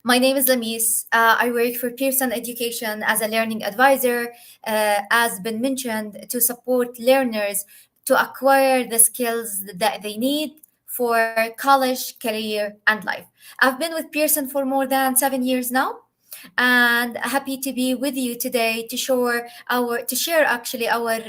My name is Lamis. I work for Pearson Education as a learning advisor, as been mentioned, to support learners to acquire the skills that they need for college, career, and life. I've been with Pearson for more than 7 years now, and happy to be with you today to share actually our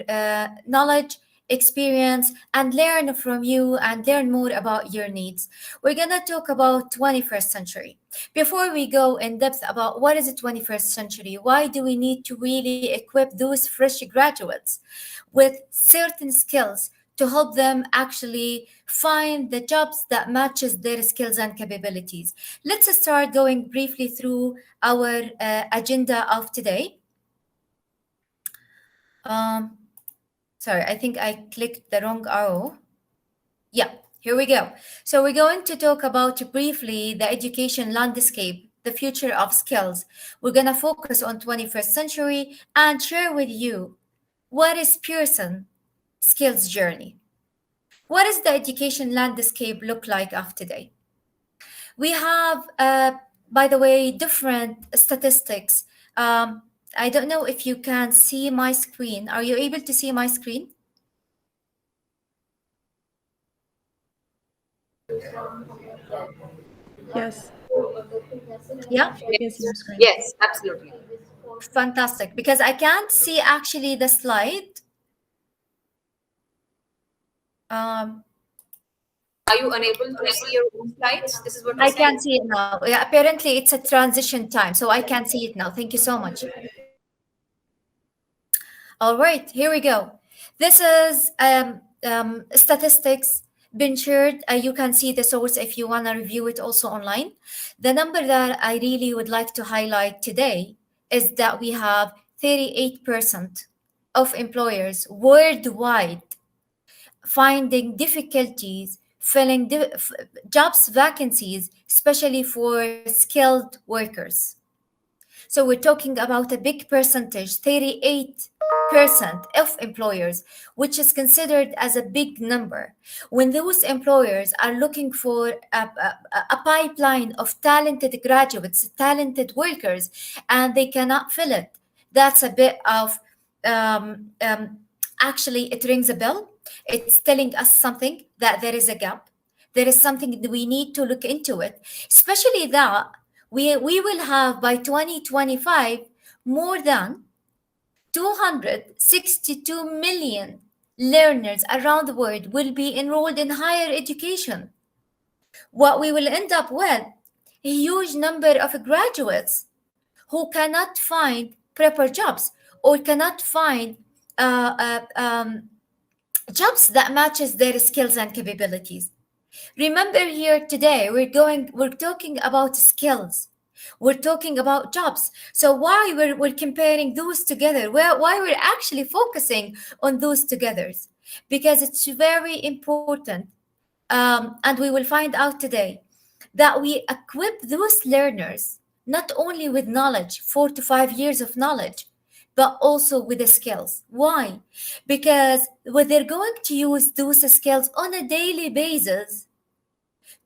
knowledge, experience, and learn from you and learn more about your needs. We're gonna talk about 21st century. Before we go in depth about what is the 21st century, why do we need to really equip those fresh graduates with certain skills to help them actually find the jobs that matches their skills and capabilities? Let's start going briefly through our agenda of today. Sorry, I think I clicked the wrong arrow. Yeah, here we go. So we're going to talk about briefly the education landscape, the future of skills. We're going to focus on 21st century and share with you what is Pearson skills journey. What does the education landscape look like of today? We have, by the way, different statistics. I don't know if you can see my screen. Are you able to see my screen? Yes. Yeah? Yes, absolutely. Fantastic, because I can't see actually the slide. Are you unable to see your own slides? This is what I can see it now. Yeah, apparently it's a transition time, so I can see it now. Thank you so much. All right, here we go. This is statistics been shared. You can see the source if you want to review it also online. The number that I really would like to highlight today is that we have 38% of employers worldwide finding difficulties filling jobs vacancies, especially for skilled workers. So we're talking about a big percentage, 38% of employers, which is considered as a big number. When those employers are looking for a pipeline of talented graduates, talented workers, and they cannot fill it, that's a bit of, actually, it rings a bell. It's telling us something that there is a gap. There is something that we need to look into it, especially that we will have by 2025 more than 262 million learners around the world will be enrolled in higher education. What we will end up with, a huge number of graduates who cannot find proper jobs or cannot find jobs that matches their skills and capabilities. Remember, here today we're talking about skills, we're talking about jobs. So why we're comparing those together, why we're actually focusing on those together? Because it's very important, and we will find out today that we equip those learners not only with knowledge, 4 to 5 years of knowledge, but also with the skills. Why? Because when they're going to use those skills on a daily basis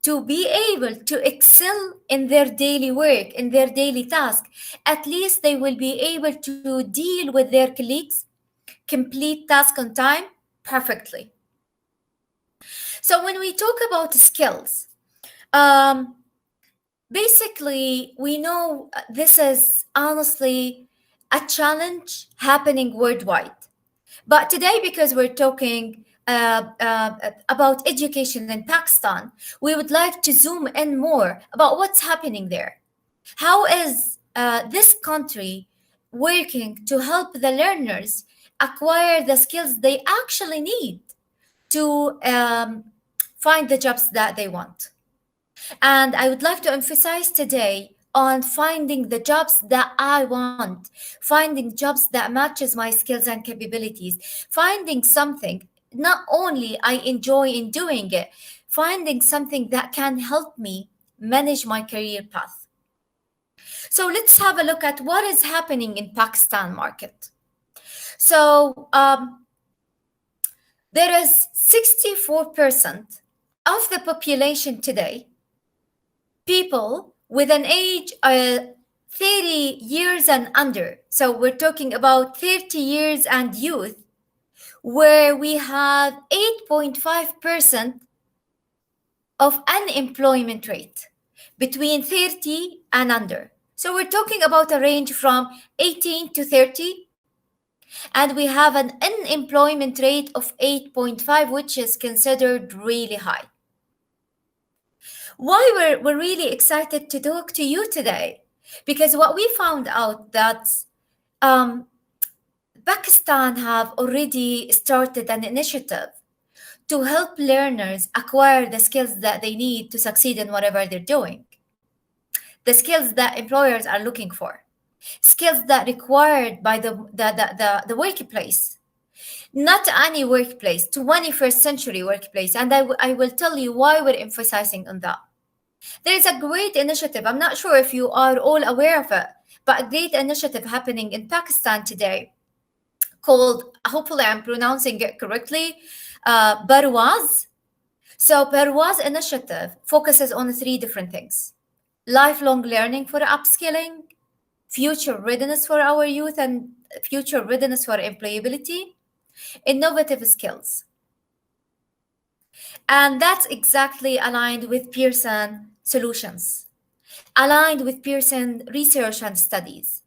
to be able to excel in their daily work, in their daily task, at least they will be able to deal with their colleagues, complete task on time perfectly. So when we talk about skills, basically, we know this is honestly a challenge happening worldwide. But today, because we're talking about education in Pakistan, we would like to zoom in more about what's happening there. How is this country working to help the learners acquire the skills they actually need to find the jobs that they want? And I would like to emphasize today on finding the jobs that I want, finding jobs that matches my skills and capabilities, finding something not only I enjoy in doing it, finding something that can help me manage my career path. So let's have a look at what is happening in Pakistan market. So There is 64% of the population today, people with an age 30 years and under. So we're talking about 30 years and youth, where we have 8.5% of unemployment rate between 30 and under. So we're talking about a range from 18 to 30, and we have an unemployment rate of 8.5, which is considered really high. Why we're really excited to talk to you today? Because what we found out that um, Pakistan have already started an initiative to help learners acquire the skills that they need to succeed in whatever they're doing, the skills that employers are looking for, skills that required by the workplace, not any workplace, 21st century workplace. And I will tell you why we're emphasizing on that. There is a great initiative, I'm not sure if you are all aware of it, but a great initiative happening in Pakistan today called, hopefully I'm pronouncing it correctly, Barwaz. So Barwaz initiative focuses on three different things: lifelong learning for upskilling, future readiness for our youth and future readiness for employability, innovative skills. And that's exactly aligned with Pearson solutions, aligned with Pearson research and studies.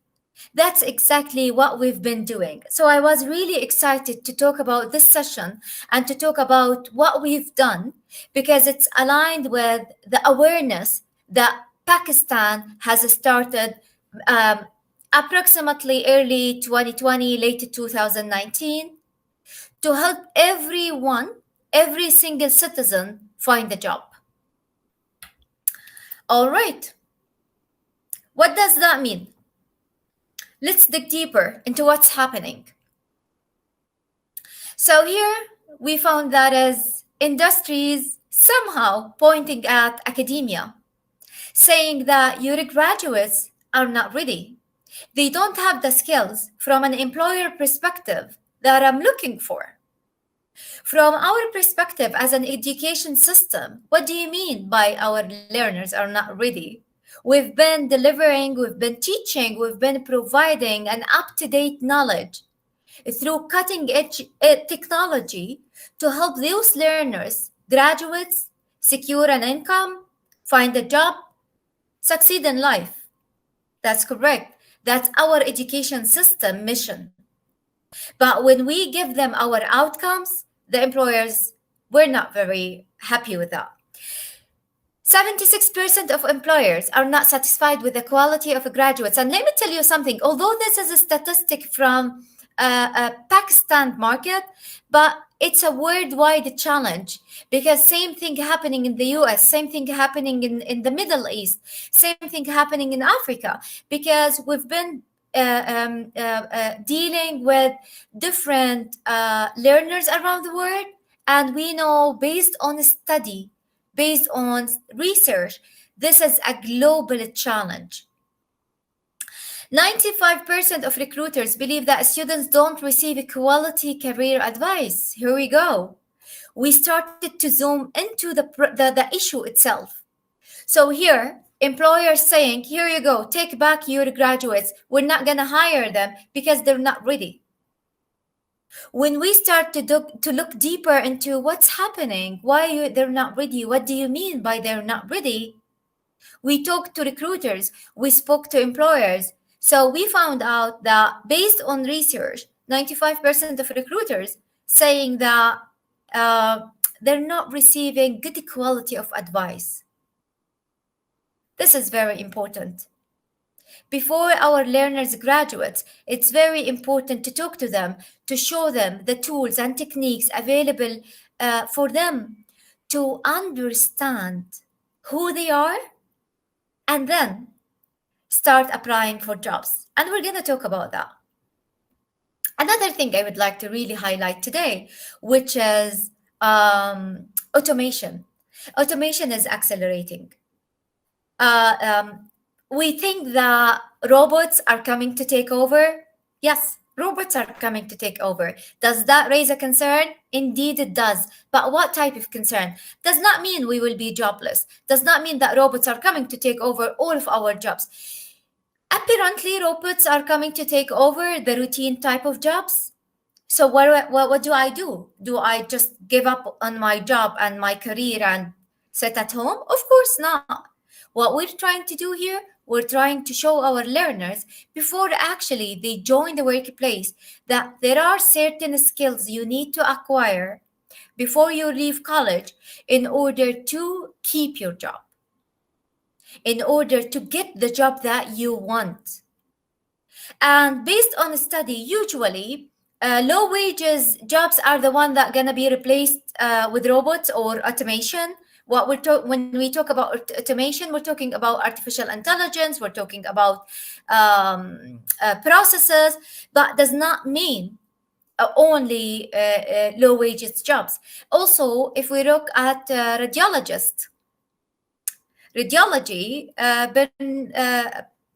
That's exactly what we've been doing. So I was really excited to talk about this session and to talk about what we've done, because it's aligned with the awareness that Pakistan has started um, approximately early 2020, late 2019, to help everyone, every single citizen find a job. All right. What does that mean? Let's dig deeper into what's happening. So here we found that as industries somehow pointing at academia, saying that your graduates are not ready. They don't have the skills from an employer perspective that I'm looking for. From our perspective as an education system, what do you mean by our learners are not ready? We've been delivering, we've been teaching, we've been providing an up to date knowledge through cutting edge technology to help those learners, graduates, secure an income, find a job, succeed in life. That's correct. That's our education system mission. But when we give them our outcomes, the employers were not very happy with that. 76% of employers are not satisfied with the quality of graduates. And let me tell you something, although this is a statistic from a Pakistan market, but it's a worldwide challenge, because same thing happening in the US, same thing happening in the Middle East, same thing happening in Africa, because we've been dealing with different learners around the world. And we know, based on a study, based on research, this is a global challenge. 95% of recruiters believe that students don't receive quality career advice. Here we go. We started to zoom into the issue itself. So here, employers saying, here you go, take back your graduates. We're not going to hire them because they're not ready. When we start to look deeper into what's happening, why they're not ready, what do you mean by they're not ready? We talked to recruiters, we spoke to employers. So we found out that based on research, 95% of recruiters saying that they're not receiving good quality of advice. This is very important. Before our learners graduate, it's very important to talk to them, to show them the tools and techniques available for them to understand who they are, and then start applying for jobs. And we're going to talk about that. Another thing I would like to really highlight today, which is automation. Automation is accelerating. We think that robots are coming to take over. Yes, Robots are coming to take over. Does that raise a concern? Indeed, it does. But what type of concern? Does not mean we will be jobless. Does not mean that robots are coming to take over all of our jobs. Apparently, robots are coming to take over the routine type of jobs. So what do I do? Do I just give up on my job and my career and sit at home? Of course not. What we're trying to do here, we're trying to show our learners before actually they join the workplace that there are certain skills you need to acquire before you leave college in order to keep your job, in order to get the job that you want. And based on a study, usually low wages jobs are the one that gonna be replaced with robots or automation. When we talk about automation, we're talking about artificial intelligence. We're talking about processes, but does not mean only low wages jobs. Also, if we look at radiologists, radiology,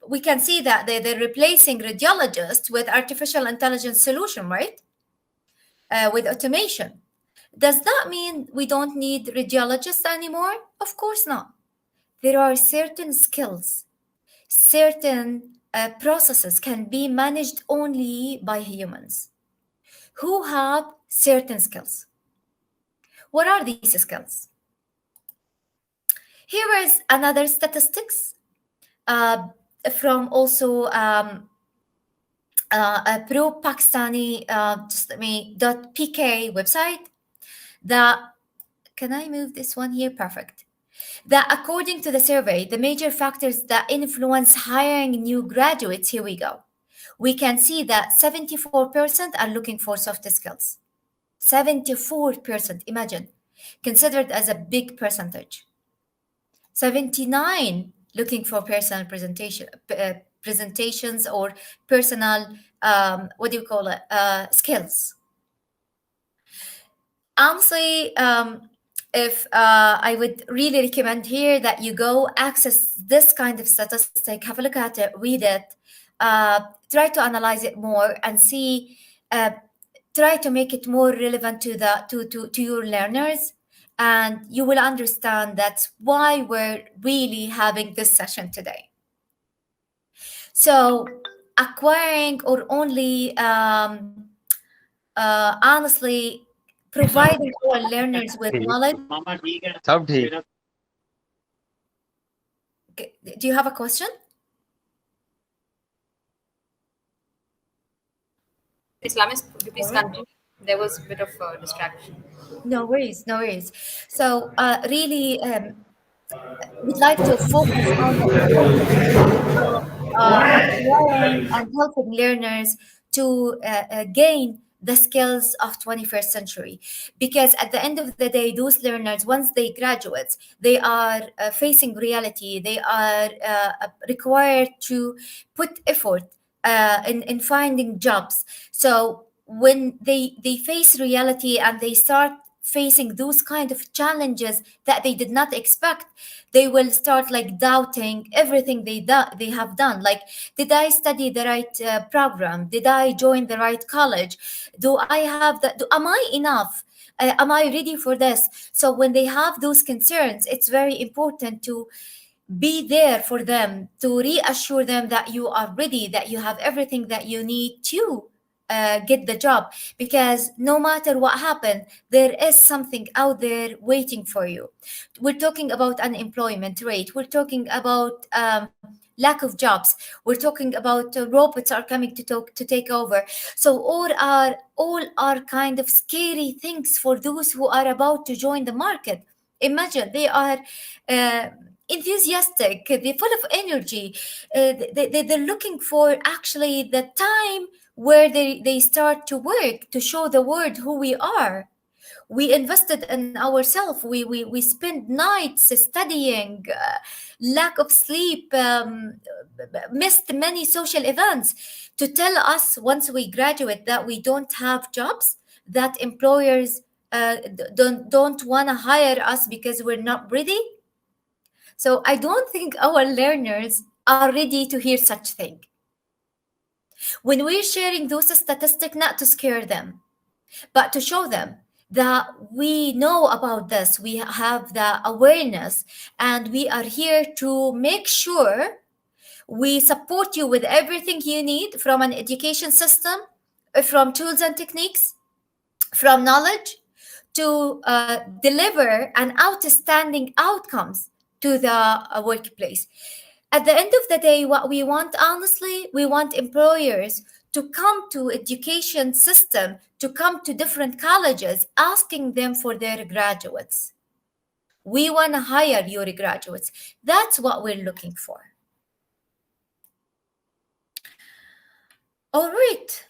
we can see that they're replacing radiologists with artificial intelligence solution, right? With automation. Does that mean we don't need radiologists anymore? Of course not. There are certain skills, certain processes can be managed only by humans who have certain skills. What are these skills? Here is another statistics uh, from also a pro-Pakistani just let me .pk website that can I move this one here? Perfect. That according to the survey, the major factors that influence hiring new graduates, here we go. We can see that 74% are looking for soft skills. 74%, imagine, considered as a big percentage. 79 looking for personal presentations or personal what do you call it skills. Honestly, if I would really recommend here that you go access this kind of statistic, have a look at it, read it, try to analyze it more and see, try to make it more relevant to to your learners, and you will understand that's why we're really having this session today. So acquiring or only honestly providing our learners with knowledge. सब ठीक Do you have a question? Yes, Lamis, could you please All right. continue? There was a bit of distraction. No worries, no worries. So really we'd like to focus on the importance of acquiring and helping learners to gain the skills of 21st century, because at the end of the day those learners, once they graduate, they are facing reality. They are required to put effort in finding jobs. So when they face reality and they start facing those kind of challenges that they did not expect, they will start like doubting everything they have done. Like, did I study the right program? Did I join the right college? Do I have that? Am I enough? Am I ready for this? So when they have those concerns, it's very important to be there for them, to reassure them that you are ready, that you have everything that you need to get the job, because no matter what happened, there is something out there waiting for you. We're talking about unemployment rate, we're talking about lack of jobs, we're talking about robots are coming to take over. So all are kind of scary things for those who are about to join the market. Imagine they are uh, enthusiastic, they're full of energy, they're looking for actually the time where they start to work, to show the world who we are. We invested in ourselves, we spend nights studying, lack of sleep, missed many social events, to tell us once we graduate that we don't have jobs, that employers don't want to hire us because we're not ready. So I don't think our learners are ready to hear such thing. When we're sharing those statistics, not to scare them, but to show them that we know about this, we have the awareness, and we are here to make sure we support you with everything you need from an education system, from tools and techniques, from knowledge to deliver an outstanding outcomes to the workplace. At the end of the day, what we want, honestly, we want employers to come to education system, to come to different colleges, asking them for their graduates. We want to hire your graduates. That's what we're looking for. All right.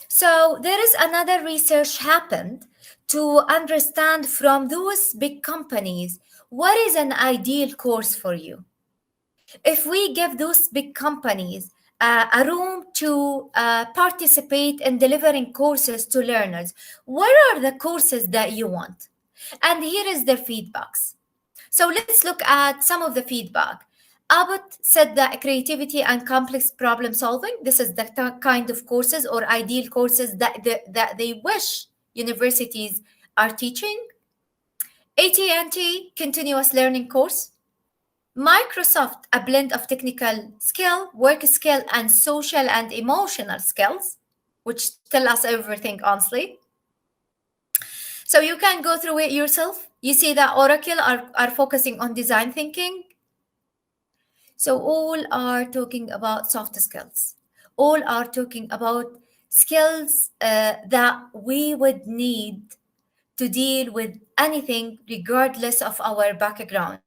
So there is another research happened to understand from those big companies what is an ideal course for you. If we give those big companies a room to participate in delivering courses to learners, what are the courses that you want? And here is their feedbacks. So let's look at some of the feedback. Abbott said that creativity and complex problem solving, this is the kind of courses or ideal courses that they wish universities are teaching. AT&T, continuous learning course. Microsoft, a blend of technical skill, work skill, and social and emotional skills, which tell us everything, honestly. So you can go through it yourself. You see that Oracle are focusing on design thinking. So all are talking about soft skills. All are talking about skills that we would need to deal with anything regardless of our background.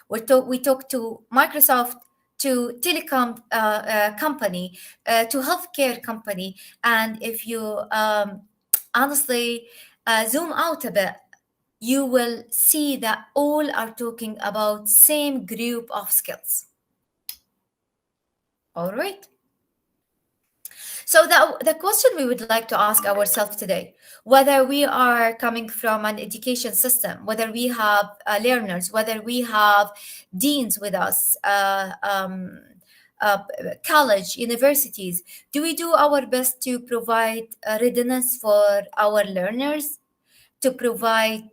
We talk to Microsoft, to telecom company, to healthcare company, and if you honestly zoom out a bit, you will see that all are talking about same group of skills. All right. So the question we would like to ask ourselves today, whether we are coming from an education system, whether we have learners, whether we have deans with us, uh, college, universities, do we do our best to provide readiness for our learners, to provide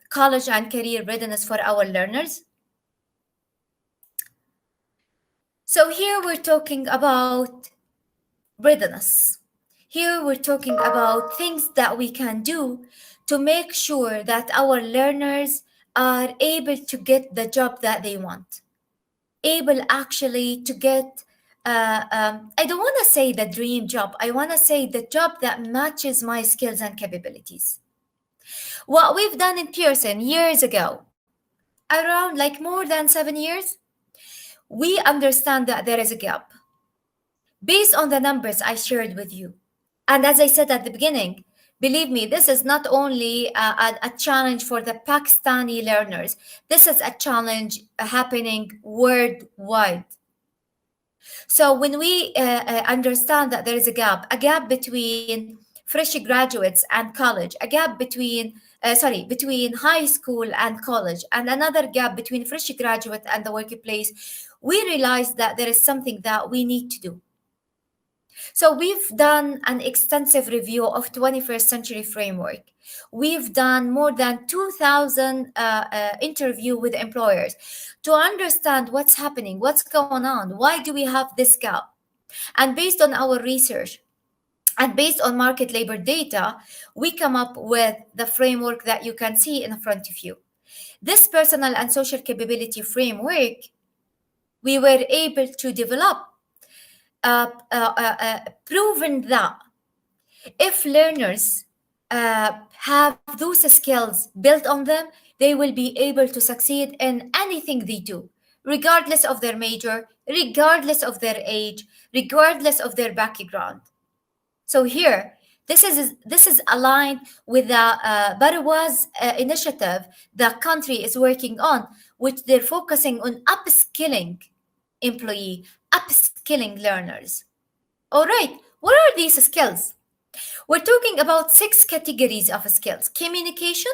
college and career readiness for our learners? So here we're talking about readiness. Here we're talking about things that we can do to make sure that our learners are able to get the job that they want, able actually to get, I don't want to say the dream job, I want to say the job that matches my skills and capabilities. What we've done in Pearson years ago, around like more than 7 years, we understand that there is a gap based on the numbers I shared with you. And as I said at the beginning, believe me, this is not only a challenge for the Pakistani learners, this is a challenge happening worldwide. So when we understand that there is a gap between fresh graduates and college, a gap between high school and college, and another gap between fresh graduate and the workplace, we realize that there is something that we need to do. So we've done an extensive review of 21st century framework. We've done more than 2,000 interview with employers to understand what's happening, what's going on, why do we have this gap? And based on our research and based on market labor data, we come up with the framework that you can see in front of you. This personal and social capability framework, we were able to develop proven that if learners have those skills built on them, they will be able to succeed in anything they do, regardless of their major, regardless of their age, regardless of their background. So here, this is aligned with the APOES initiative the country is working on, which they're focusing on upskilling employee, upskilling learners. All right, what are these skills? We're talking about 6 categories of skills: communication,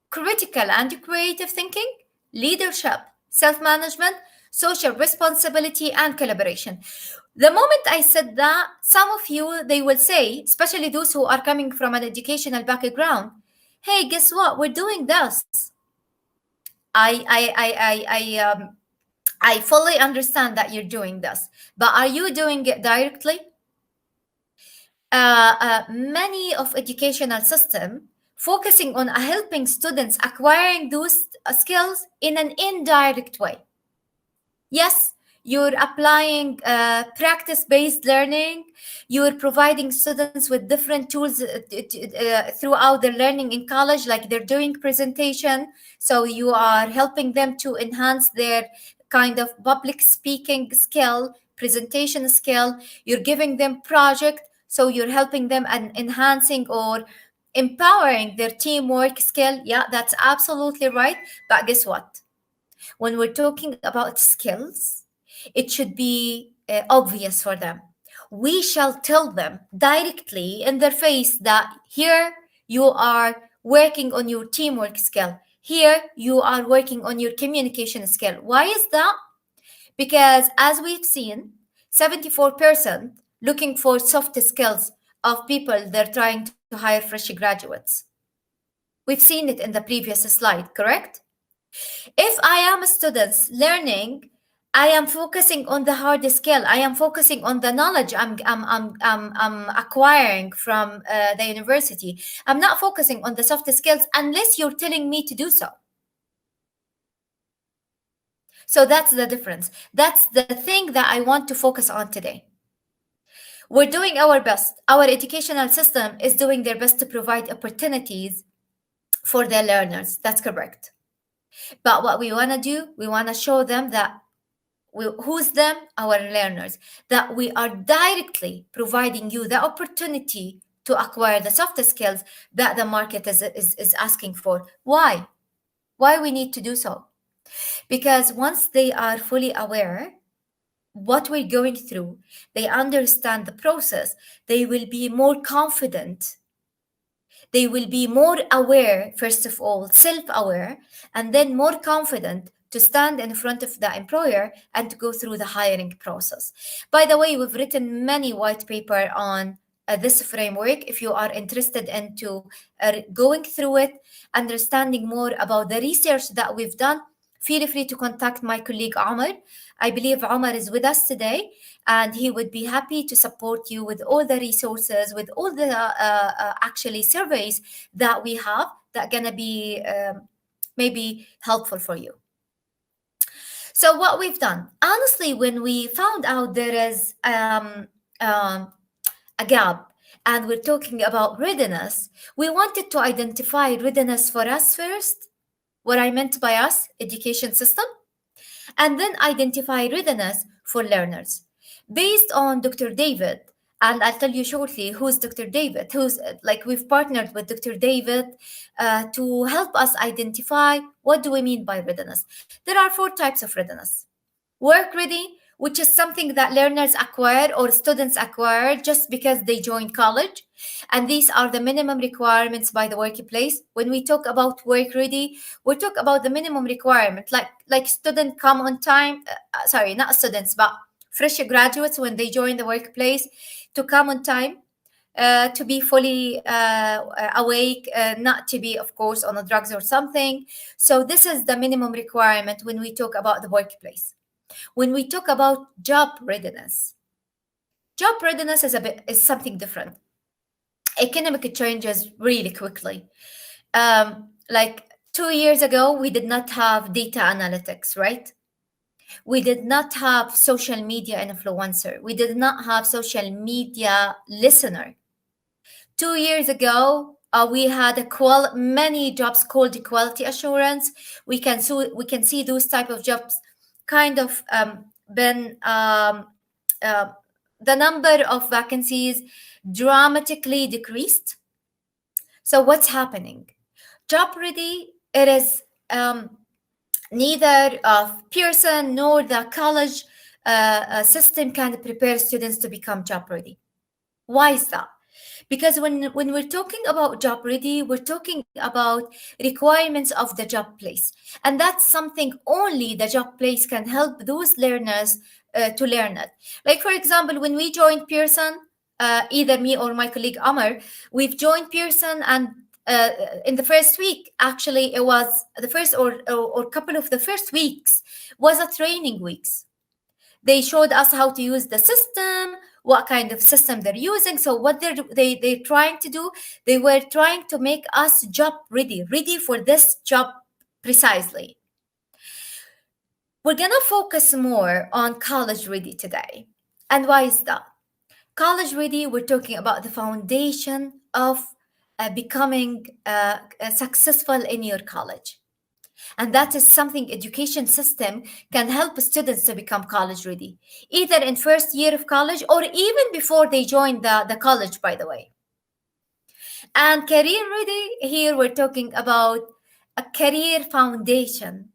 critical and creative thinking, leadership, self management, social responsibility, and collaboration. The moment I said that, some of you, they will say, especially those who are coming from an educational background, hey, guess what? We're doing this. I I fully understand that you're doing this, but are you doing it directly? Many of educational system focusing on helping students acquiring those skills in an indirect way. Yes, you're applying practice-based learning. You're providing students with different tools throughout their learning in college, like they're doing presentation. So you are helping them to enhance their kind of public speaking skill, presentation skill. You're giving them project, so you're helping them and enhancing or empowering their teamwork skill. Yeah, that's absolutely right. But guess what? When we're talking about skills, it should be obvious for them. We shall tell them directly in their face that here you are working on your teamwork skill. Here you are working on your communication skill. Why is that? Because as we've seen, 74% looking for soft skills of people they're trying to hire fresh graduates. We've seen it in the previous slide, correct? If I am a student learning, I am focusing on the hard skill. I am focusing on the knowledge I'm acquiring from the university. I'm not focusing on the soft skills unless you're telling me to do so. So that's the difference. That's the thing that I want to focus on today. We're doing our best. Our educational system is doing their best to provide opportunities for their learners. That's correct. But what we want to do, we want to show them that who's them? Our learners. That we are directly providing you the opportunity to acquire the soft skills that the market is asking for. Why? Why we need to do so? Because once they are fully aware what we're going through, they understand the process, they will be more confident, they will be more aware, first of all, self aware, and then more confident to stand in front of the employer and to go through the hiring process. By the way, we've written many white paper on this framework. If you are interested into going through it, understanding more about the research that we've done, feel free to contact my colleague Omar. I believe Omar is with us today, and he would be happy to support you with all the resources, with all the actually surveys that we have that gonna be maybe helpful for you. So what we've done, honestly, when we found out there is a gap and we're talking about readiness, we wanted to identify readiness for us first. What I meant by us, education system, and then identify readiness for learners. Based on Dr. David, and I'll tell you shortly who's Dr. David, who's like we've partnered with Dr. David to help us identify what do we mean by readiness. There are four types of readiness. Work ready, which is something that learners acquire or students acquire just because they join college. And these are the minimum requirements by the workplace. When we talk about work ready, we talk about the minimum requirement, like students come on time, sorry, not students, but fresh graduates when they join the workplace to come on time, to be fully awake, not to be, of course, on the drugs or something. So this is the minimum requirement when we talk about the workplace. When we talk about job readiness is something different. Economic changes really quickly. Like 2 years ago, we did not have data analytics, right? We did not have social media influencer. We did not have social media listener. 2 years ago, we had many jobs called quality assurance. We can see those type of jobs kind of been uh, the number of vacancies dramatically decreased. So what's happening? Job ready, it is neither of Pearson nor the college system can prepare students to become job ready. Why is that? Because when we're talking about job ready, we're talking about requirements of the job place. And that's something only the job place can help those learners to learn it. Like, for example, when we joined Pearson, either me or my colleague Amar, we've joined Pearson, and in the first week, actually, it was the first or couple of the first weeks was a training weeks. They showed us how to use the system, what kind of system they're using. So what they're trying to do, they were trying to make us job ready for this job precisely. We're gonna focus more on college ready today. And why is that? College ready, we're talking about the foundation of becoming successful in your college. And that is something education system can help students to become college ready, either in first year of college or even before they join the college, by the way. And career ready, here we're talking about a career foundation,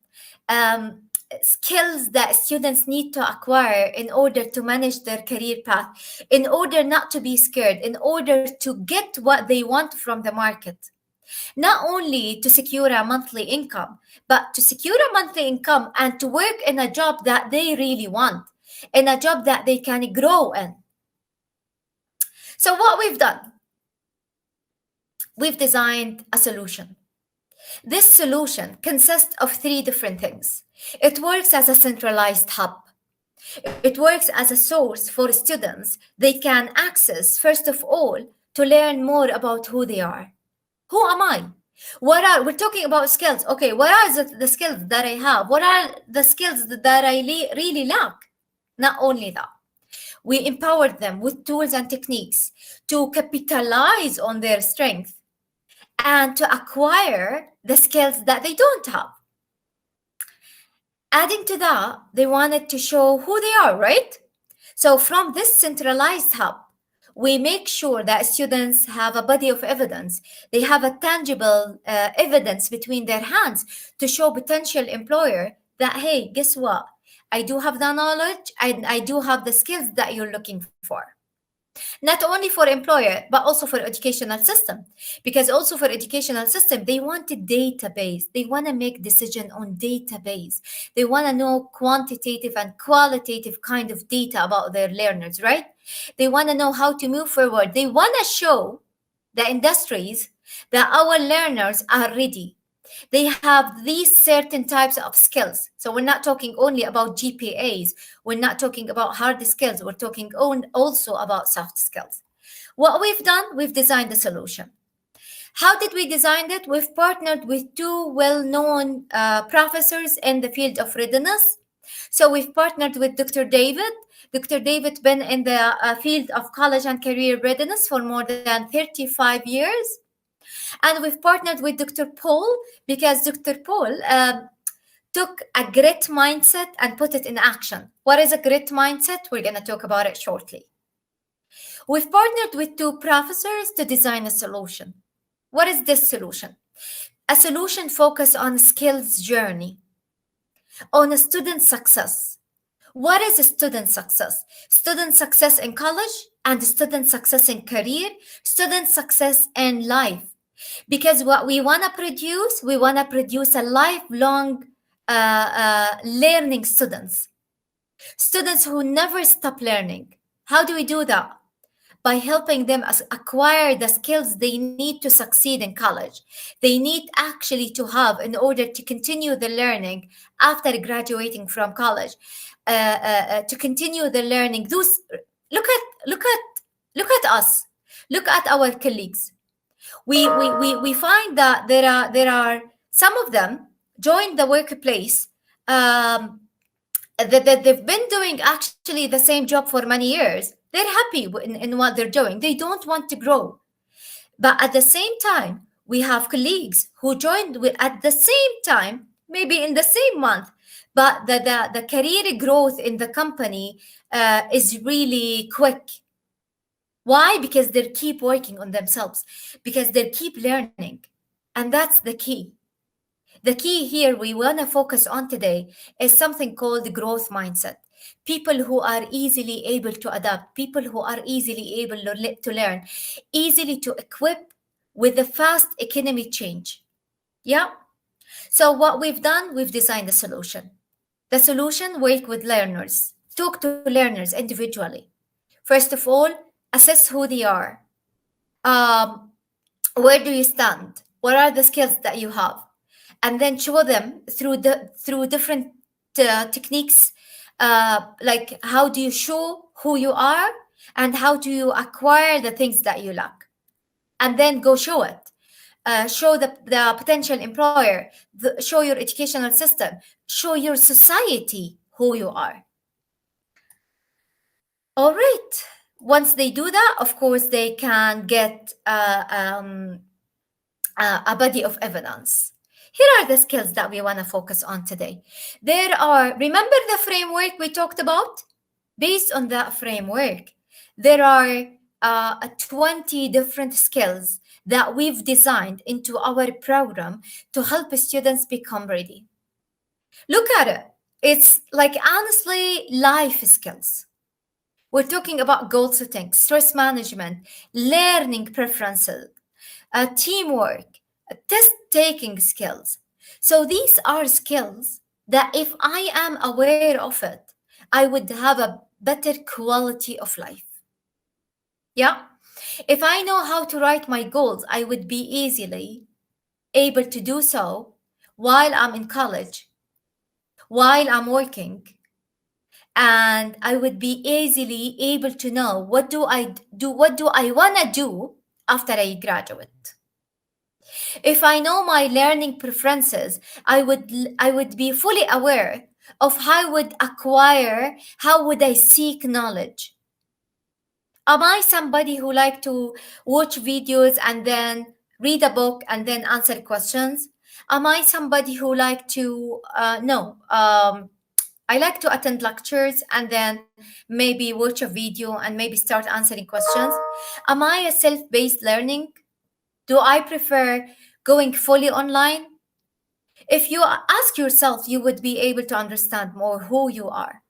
skills that students need to acquire in order to manage their career path, in order not to be scared, in order to get what they want from the market. Not only to secure a monthly income, but to secure a monthly income and to work in a job that they really want, in a job that they can grow in. So, what we've done, we've designed a solution. This solution consists of three different things. It works as a centralized hub. It works as a source for students they can access, first of all, to learn more about who they are. Who am I? We're talking about skills. Okay, what are the skills that I have? What are the skills that I really lack? Not only that, we empowered them with tools and techniques to capitalize on their strength and to acquire the skills that they don't have. Adding to that, they wanted to show who they are, right? So from this centralized hub, we make sure that students have a body of evidence. They have a tangible evidence between their hands to show potential employer that, hey, guess what? I do have the knowledge and I do have the skills that you're looking for. Not only for employer, but also for educational system. Because also for educational system, they want a database. They want to make decision on database. They want to know quantitative and qualitative kind of data about their learners, right? They want to know how to move forward. They want to show the industries that our learners are ready. They have these certain types of skills. So we're not talking only about GPAs. We're not talking about hard skills. We're talking also about soft skills. What we've done, we've designed a solution. How did we design it? We've partnered with two well-known professors in the field of readiness. So we've partnered with Dr. David. Dr. David been in the field of college and career readiness for more than 35 years. And we've partnered with Dr. Paul because Dr. Paul took a grit mindset and put it in action. What is a grit mindset? We're going to talk about it shortly. We've partnered with two professors to design a solution. What is this solution? A solution focused on skills journey, on a student success. What is a student success? Student success in college and student success in career, student success in life. Because what we want to produce a lifelong learning students who never stop learning. How do we do that? By helping them acquire the skills they need to succeed in college. They need actually to have in order to continue the learning after graduating from college. To continue the learning, those look at us, look at our colleagues. We find that there are some of them join the workplace that they've been doing actually the same job for many years. They're happy in what they're doing. They don't want to grow. But at the same time, we have colleagues who joined at the same time, maybe in the same month, but the career growth in the company is really quick. Why? Because they keep working on themselves, because they keep learning. And that's the key. The key here we want to focus on today is something called growth mindset. People who are easily able to adapt, people who are easily able to learn, easily to equip with the fast economy change. Yeah? So what we've done, we've designed a solution. The solution work with learners. talk to learners individually. First of all, assess who they are. Um, where do you stand? What are the skills that you have? And then show them through different techniques, like how do you show who you are and how do you acquire the things that you lack, and then go show it. Show the potential employer, show your educational system, show your society who you are. All right. Once they do that, of course, they can get a body of evidence. Here are the skills that we want to focus on today. There are, remember the framework we talked about? Based on that framework, there are 20 different skills that we've designed into our program to help students become ready. Look at it. It's like honestly life skills. We're talking about goal setting, stress management, learning preferences, teamwork, test taking skills. So these are skills that if I am aware of it, I would have a better quality of life. Yeah. If I know how to write my goals, I would be easily able to do so while I'm in college, while I'm working, and I would be easily able to know what do I want to do after I graduate. If I know my learning preferences, I would be fully aware of how I would acquire, how would I seek knowledge. Am I somebody who like to watch videos and then read a book and then answer questions? Am I somebody who like to no I like to attend lectures and then maybe watch a video and maybe start answering questions? Am I a self-based learning? Do I prefer going fully online? If you ask yourself, you would be able to understand more who you are.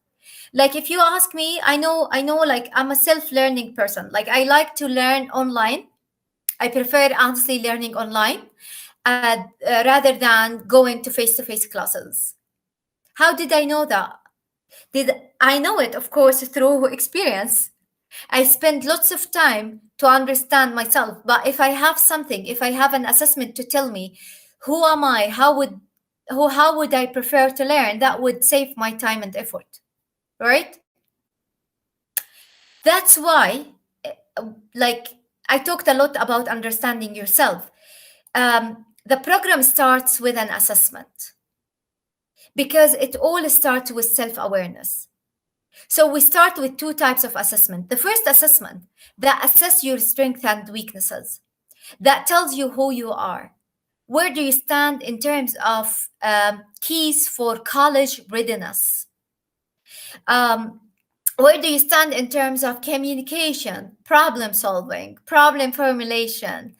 Like if you ask me, I know like I'm a self-learning person. Like I like to learn online. I prefer honestly learning online rather than going to face-to-face classes. How did I know that? Did I know it? Of course, through experience. I spend lots of time to understand myself. But if I have something, if I have an assessment to tell me who am I, how would I prefer to learn, that would save my time and effort, right? That's why, like, I talked a lot about understanding yourself. The program starts with an assessment because it all starts with self awareness. So we start with two types of assessment. The first assessment that assess your strengths and weaknesses, that tells you who you are. Where do you stand in terms of keys for college readiness? Um, where do you stand in terms of communication, problem solving, problem formulation,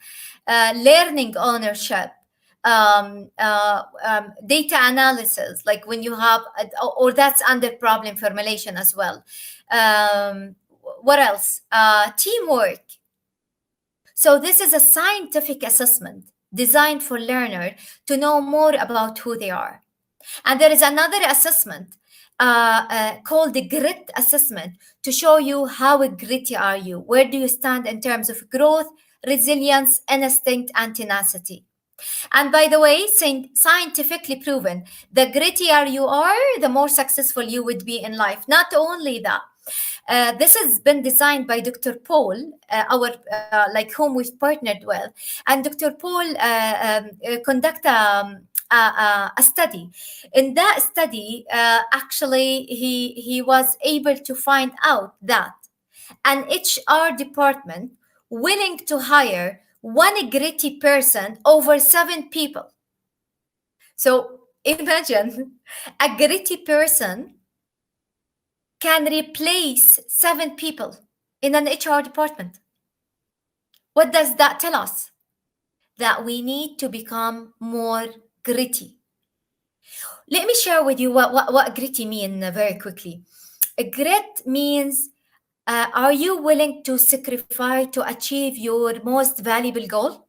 learning ownership, data analysis, like when you have, or that's under problem formulation as well. What else? Teamwork. So this is a scientific assessment designed for learner to know more about who they are. And there is another assessment called the grit assessment to show you how gritty are you. Where do you stand in terms of growth, resilience, instinct, and tenacity? And by the way, scientifically proven, the grittier you are, the more successful you would be in life. Not only that, this has been designed by Dr. Paul, our like whom we've partnered with, and Dr. Paul conduct a study. In that study, actually, he was able to find out that an HR department willing to hire one gritty person over seven people. So imagine a gritty person can replace seven people in an HR department. What does that tell us? That we need to become more gritty. Let me share with you what gritty mean very quickly. A grit means are you willing to sacrifice to achieve your most valuable goal?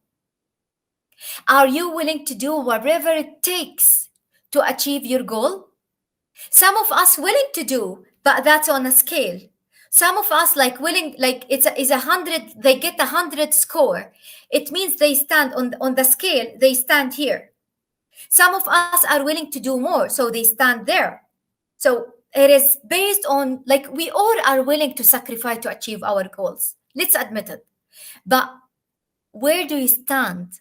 Are you willing to do whatever it takes to achieve your goal? Some of us willing to do, but that's on a scale. Some of us like willing, like it's 100, they get 100 score. It means they stand on the scale, they stand here. Some of us are willing to do more, so they stand there. So it is based on, like, we all are willing to sacrifice to achieve our goals. Let's admit it. But where do you stand?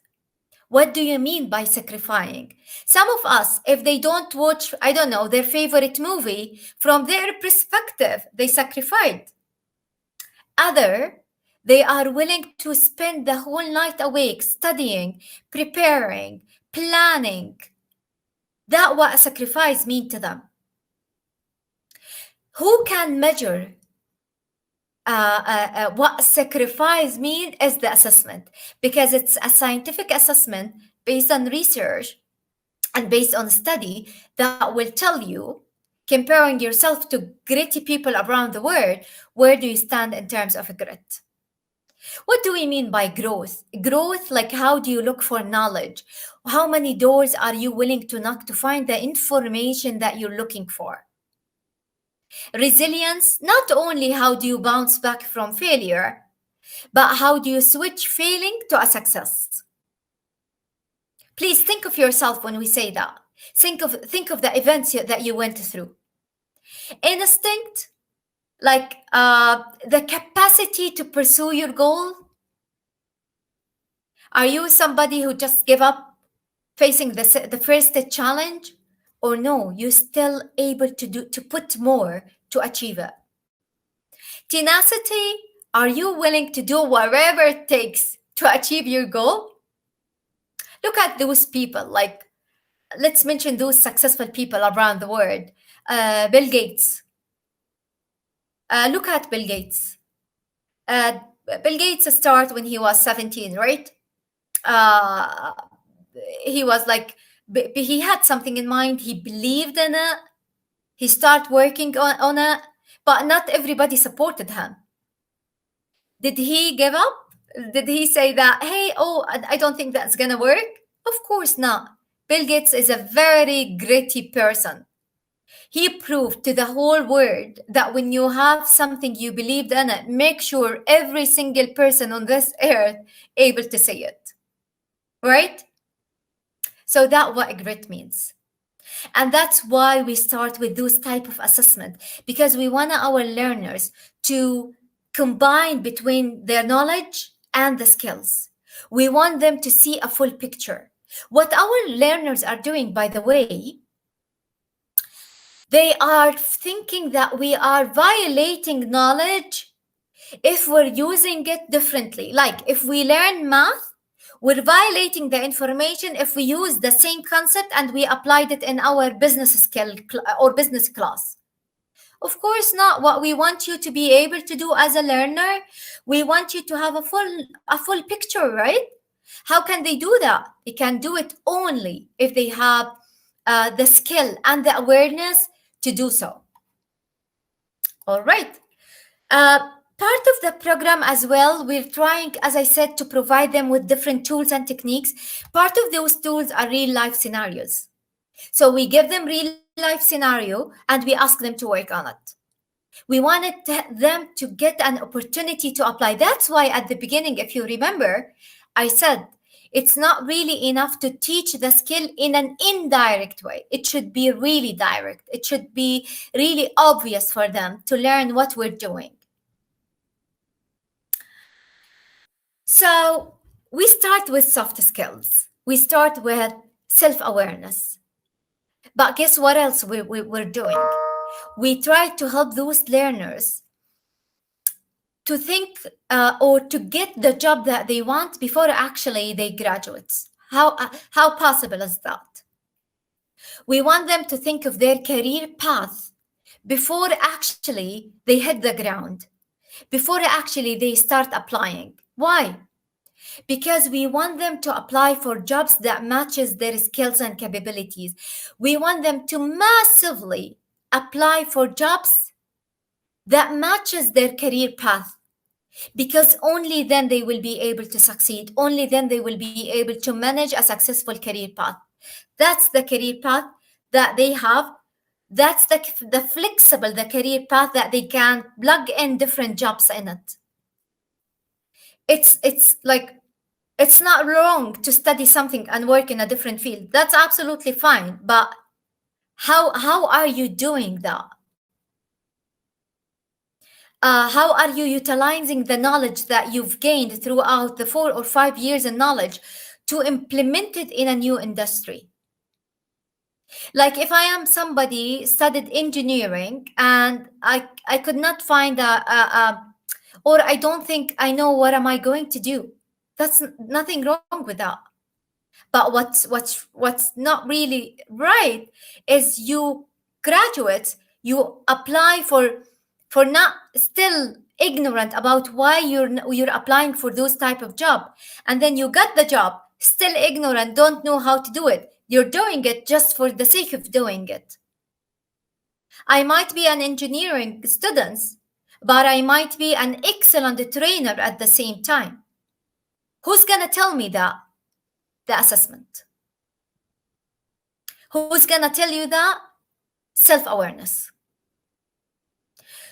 What do you mean by sacrificing? Some of us, if they don't watch, I don't know, their favorite movie, from their perspective, they sacrificed. Other, they are willing to spend the whole night awake studying, preparing, planning. That what sacrifice mean to them. Who can measure what sacrifice mean is the assessment, because it's a scientific assessment based on research and based on study that will tell you, comparing yourself to gritty people around the world, where do you stand in terms of grit. What do we mean by growth? Growth, like, how do you look for knowledge? How many doors are you willing to knock to find the information that you're looking for? Resilience, not only how do you bounce back from failure, but how do you switch failing to a success? Please think of yourself when we say that. Think of the events that you went through. Instinct, like the capacity to pursue your goal. Are you somebody who just give up facing the first challenge, or no, you're still able to put more to achieve it? Tenacity, are you willing to do whatever it takes to achieve your goal? Look at those people, like, let's mention those successful people around the world. Bill Gates. Look at Bill Gates. Bill Gates started when he was 17, right? Uh, he was like, he had something in mind. He believed in it. He started working on it, but not everybody supported him. Did he give up? Did he say that, hey, oh, I don't think that's going to work? Of course not. Bill Gates is a very gritty person. He proved to the whole world that when you have something you believed in it, make sure every single person on this earth able to say it. Right? So that's what grit means. And that's why we start with those type of assessment, because we want our learners to combine between their knowledge and the skills. We want them to see a full picture. What our learners are doing, by the way, they are thinking that we are violating knowledge if we're using it differently. Like, if we learn math, we're violating the information if we use the same concept and we applied it in our business skill or business class. Of course not. What we want you to be able to do as a learner, we want you to have a full picture, right? How can they do that? They can do it only if they have the skill and the awareness to do so. All right. Part of the program as well, we're trying, as I said, to provide them with different tools and techniques. Part of those tools are real life scenarios. So we give them real life scenario and we ask them to work on it. We wanted them to get an opportunity to apply. That's why at the beginning, if you remember, I said it's not really enough to teach the skill in an indirect way. It should be really direct. It should be really obvious for them to learn what we're doing. So we start with soft skills. We start with self-awareness. But guess what else we're doing? We try to help those learners to think or to get the job that they want before actually they graduate. How possible is that? We want them to think of their career path before actually they hit the ground, before actually they start applying. Why? Because we want them to apply for jobs that matches their skills and capabilities. We want them to massively apply for jobs that matches their career path, because only then they will be able to succeed. Only then they will be able to manage a successful career path. That's the career path that they have That's the flexible, the career path that they can plug in different jobs in it. It's like, it's not wrong to study something and work in a different field. That's absolutely fine. But how are you doing that? How are you utilizing the knowledge that you've gained throughout the 4 or 5 years in knowledge to implement it in a new industry? Like if I am somebody studied engineering and I could not find or I don't think I know what am I going to do. That's nothing wrong with that. But what's not really right is you graduate, you apply for not still ignorant about why you're applying for those type of job, and then you get the job still ignorant, don't know how to do it. You're doing it just for the sake of doing it. I might be an engineering student, but I might be an excellent trainer at the same time. Who's gonna tell me that? The assessment. Who's gonna tell you that? Self-awareness.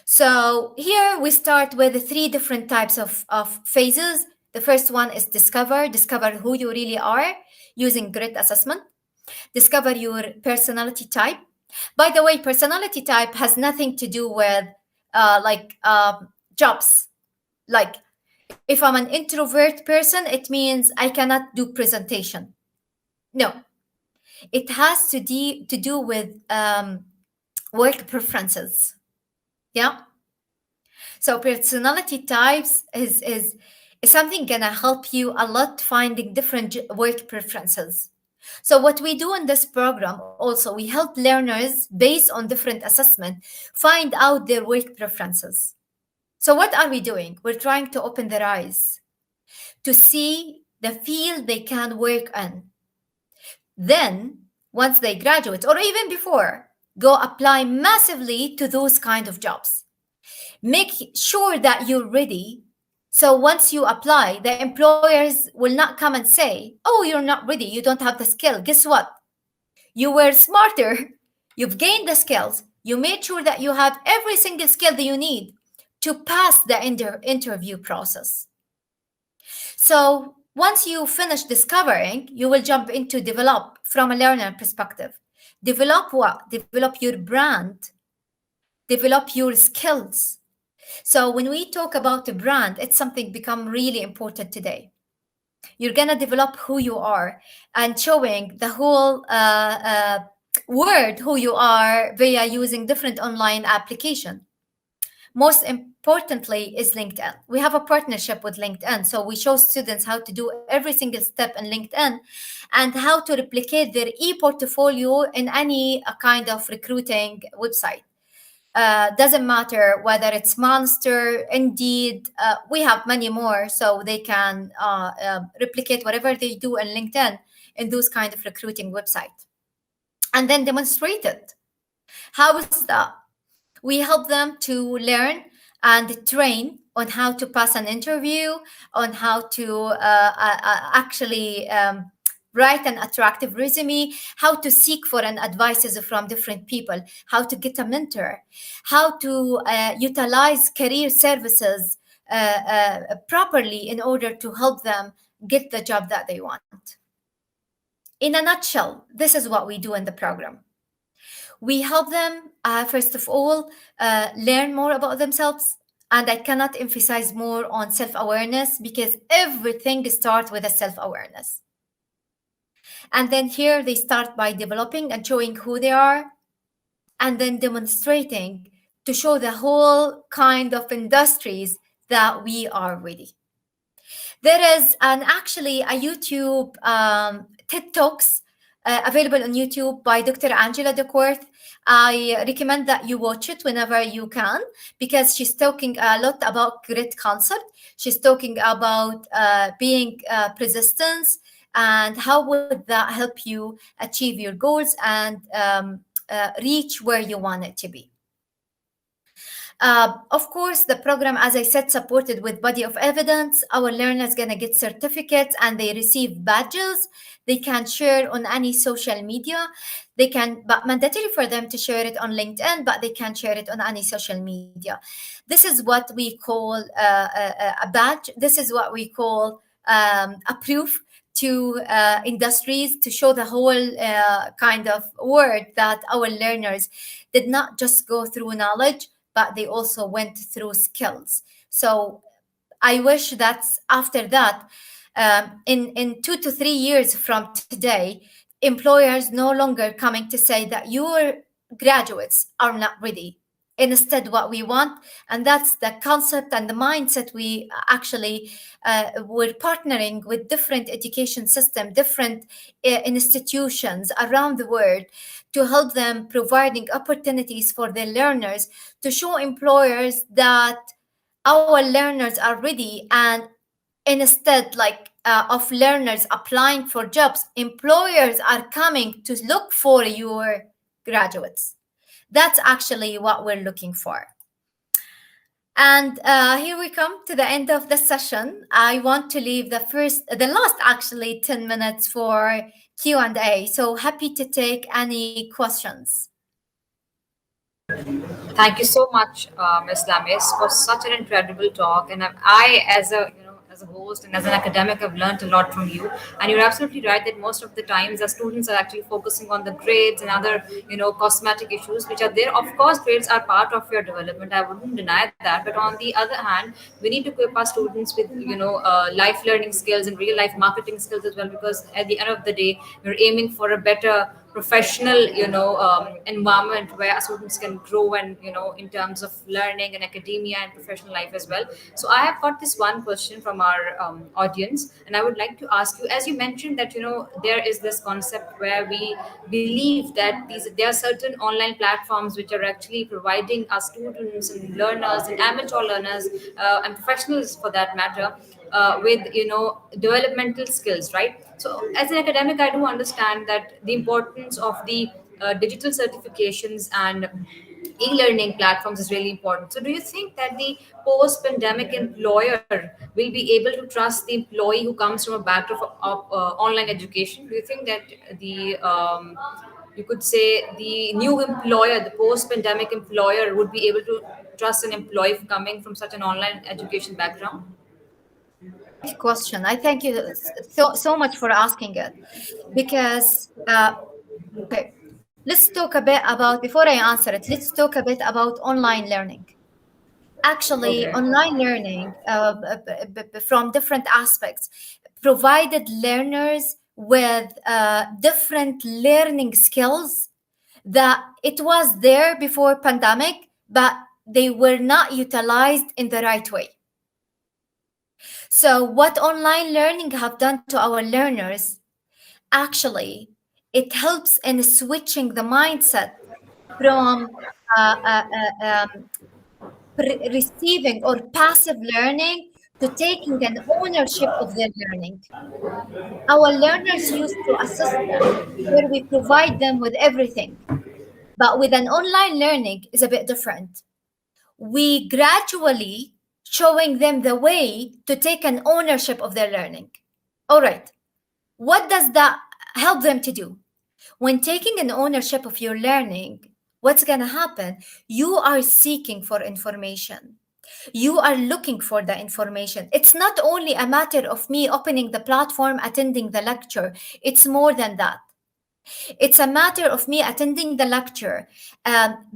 So here we start with the three different types of phases. The first one is discover who you really are using grit assessment. Discover your personality type. By the way, personality type has nothing to do with jobs. Like if I'm an introvert person, it means I cannot do presentation. No, it has to do with work preferences. Yeah. So personality types is something gonna help you a lot finding different work preferences. So what we do in this program also, we help learners based on different assessment find out their work preferences. So what are we doing? We're trying to open their eyes to see the field they can work in. Then once they graduate or even before, go apply massively to those kind of jobs. Make sure that you're ready. So once you apply, the employers will not come and say, oh, you're not ready, you don't have the skill. Guess what? You were smarter, you've gained the skills, you made sure that you have every single skill that you need to pass the interview process. So once you finish discovering, you will jump into develop from a learner perspective. Develop what? Develop your brand, develop your skills. So when we talk about a brand, it's something become really important today. You're gonna develop who you are and showing the whole word who you are via using different online application. Most importantly is LinkedIn. We have a partnership with LinkedIn. So we show students how to do every single step in LinkedIn and how to replicate their e-portfolio in any kind of recruiting website. Doesn't matter whether it's Monster, Indeed, we have many more, so they can replicate whatever they do in LinkedIn in those kind of recruiting websites. And then demonstrate it. How is that? We help them to learn and train on how to pass an interview, on how to actually write an attractive resume, how to seek for an advices from different people, how to get a mentor, how to utilize career services properly in order to help them get the job that they want. In a nutshell, this is what we do in the program. We help them, first of all, learn more about themselves. And I cannot emphasize more on self-awareness because everything starts with a self-awareness. And then here they start by developing and showing who they are, and then demonstrating to show the whole kind of industries that we are ready. There is actually a YouTube TED Talks available on YouTube by Dr. Angela Duckworth. I recommend that you watch it whenever you can because she's talking a lot about grit concept. She's talking about being persistence and how would that help you achieve your goals and reach where you want it to be. Of course, the program, as I said, supported with body of evidence. Our learners gonna get certificates and they receive badges. They can share on any social media. They can, but mandatory for them to share it on LinkedIn, but they can share it on any social media. This is what we call a badge. This is what we call a proof to industries to show the whole kind of work that our learners did not just go through knowledge, but they also went through skills. So I wish that after that, in 2 to 3 years from today, employers no longer coming to say that your graduates are not ready. Instead, what we want, and that's the concept and the mindset we actually we're partnering with different education system, different institutions around the world to help them providing opportunities for their learners to show employers that our learners are ready, and instead of learners applying for jobs, employers are coming to look for your graduates. That's actually what we're looking for. And here we come to the end of the session. I want to leave the last actually 10 minutes for Q&A. So happy to take any questions. Thank you so much, Ms. Lamis, for such an incredible talk. And I, as a as a host and as an academic, I've learned a lot from you. And you're absolutely right that most of the times the students are actually focusing on the grades and other cosmetic issues which are there. Of course, grades are part of your development. I wouldn't deny that. But on the other hand, we need to equip our students with life learning skills and real life marketing skills as well. Because at the end of the day, we're aiming for a better professional environment where our students can grow and in terms of learning and academia and professional life as well. So I have got this one question from our audience, and I would like to ask you, as you mentioned that there is this concept where we believe that there are certain online platforms which are actually providing our students and learners and amateur learners and professionals for that matter with developmental skills, right? So as an academic, I do understand that the importance of the digital certifications and e-learning platforms is really important. So do you think that the post-pandemic employer will be able to trust the employee who comes from a background of online education? Do you think that the you could say the new employer, the post-pandemic employer, would be able to trust an employee coming from such an online education background? Great question. I thank you so much for asking it, because okay, let's talk a bit about, before I answer it, let's talk a bit about online learning. Actually, Okay. online learning from different aspects provided learners with different learning skills that it was there before pandemic, but they were not utilized in the right way. So what online learning have done to our learners, actually, it helps in switching the mindset from uh, uh, uh, um, receiving or passive learning to taking an ownership of their learning. Our learners used to a system where we provide them with everything, but with an online learning is a bit different. We gradually showing them the way to take an ownership of their learning. All right, what does that help them to do? When taking an ownership of your learning, what's going to happen? You are seeking for information. You are looking for the information. It's not only a matter of me opening the platform, attending the lecture. It's more than that. It's a matter of me attending the lecture,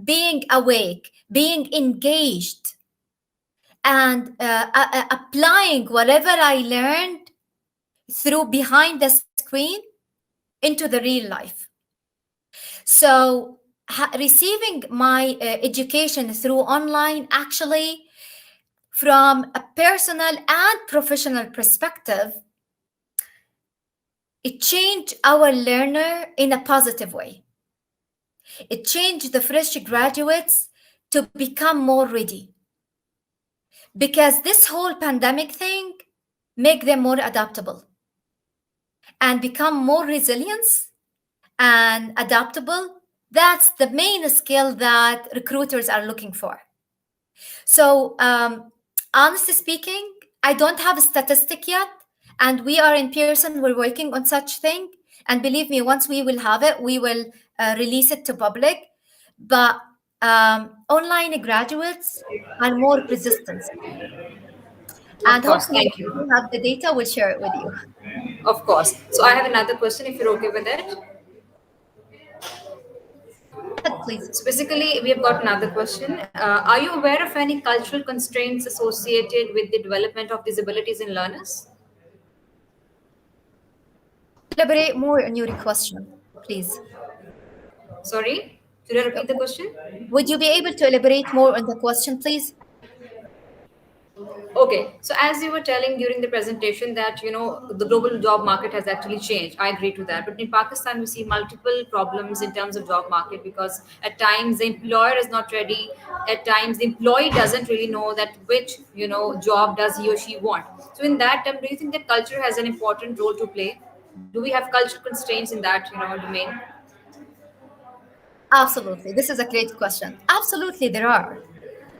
being awake, being engaged, and applying whatever I learned through behind the screen into the real life. So receiving my education through online, actually, from a personal and professional perspective, it changed our learner in a positive way. It changed the fresh graduates to become more ready, because this whole pandemic thing make them more adaptable and become more resilient and adaptable. That's the main skill that recruiters are looking for. So, honestly speaking, I don't have a statistic yet, and we are in Pearson. We're working on such thing, and believe me, once we will have it, we will release it to public. But online graduates are more persistent, Of and course, hopefully, thank if we you. have the data, we'll share it with you. Of course. So I have another question if you're okay with it. Go ahead, please. So basically, we have got another question. Are you aware of any cultural constraints associated with the development of disabilities in learners? Elaborate more on your question, please. Sorry, should I Uh, repeat the question? Would you be able to elaborate more on the question, please? Okay, so as you were telling during the presentation that the global job market has actually changed. I agree to that. But in Pakistan, we see multiple problems in terms of job market because at times the employer is not ready. At times the employee doesn't really know that which job does he or she want. So in that term, do you think that culture has an important role to play? Do we have cultural constraints in that domain? Absolutely. This is a great question. Absolutely, there are.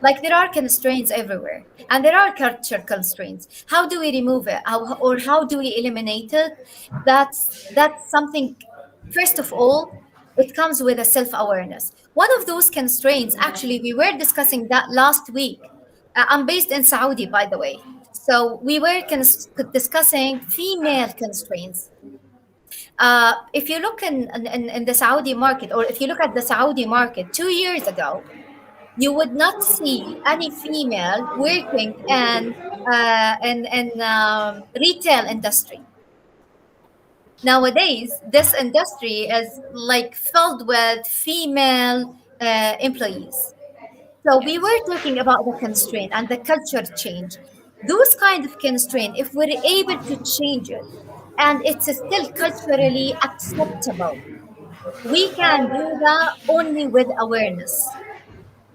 Like there are constraints everywhere, and there are culture constraints. How do we remove it, or how do we eliminate it? That's something. First of all, it comes with a self-awareness. One of those constraints, actually, we were discussing that last week. I'm based in Saudi, by the way, so we were discussing female constraints. If you look in the Saudi market, or if you look at the Saudi market 2 years ago, you would not see any female working in retail industry. Nowadays, this industry is like filled with female employees. So we were Yes. talking about the constraint and the culture change. Those kind of constraint, if we're able to change it, and it's still culturally acceptable, we can do that only with awareness.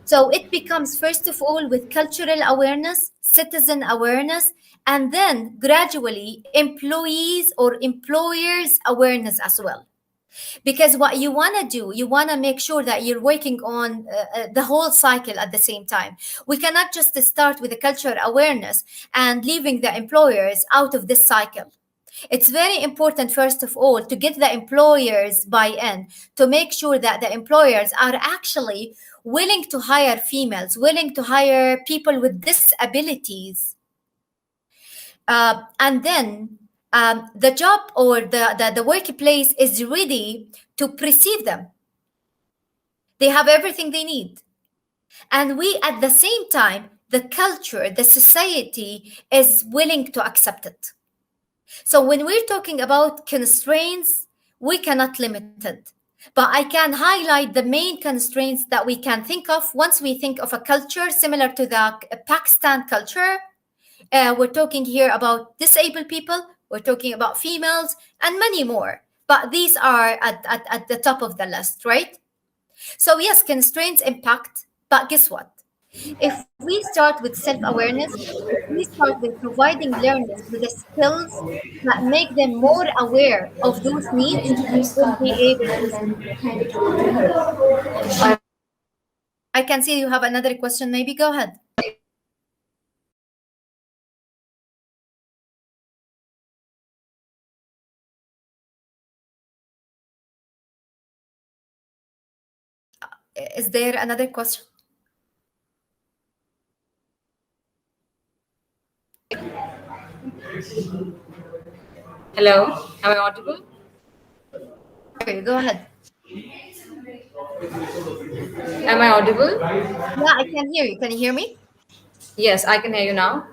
So it becomes, first of all, with cultural awareness, citizen awareness, and then gradually employees or employers' awareness as well. Because what you want to do, you want to make sure that you're working on the whole cycle at the same time. We cannot just start with the cultural awareness and leaving the employers out of this cycle. It's very important, first of all, to get the employers buy in, to make sure that the employers are actually willing to hire females, willing to hire people with disabilities. And then the job or the workplace is ready to perceive them. They have everything they need. And we, at the same time, the culture, the society is willing to accept it. So when we're talking about constraints, we cannot limit it. But I can highlight the main constraints that we can think of once we think of a culture similar to the Pakistan culture. We're talking here about disabled people, we're talking about females, and many more. But these are at the top of the list, right? So, yes, constraints impact, but guess what? If we start with self awareness, if we start with providing learners with the skills that make them more aware of those The needs, interview we'll start be with able to. and then hand it over to her. I can see you have another question. Maybe go ahead. Is there another question? Hello, am I audible? I can hear you. Go ahead. Am I audible? Yeah, I can hear you. Can you hear me? Yes, I can hear you now.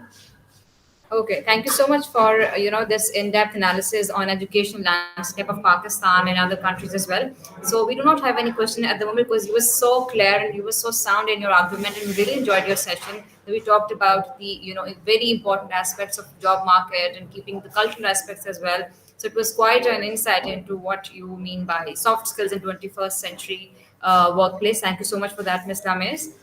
Okay, thank you so much for this in-depth analysis on education landscape of Pakistan and other countries as well. So we do not have any question at the moment because you were so clear and you were so sound in your argument, and we really enjoyed your session. We talked about the very important aspects of job market and keeping the cultural aspects as well. So it was quite an insight into what you mean by soft skills in 21st century workplace. Thank you so much for that, Ms. Lamis.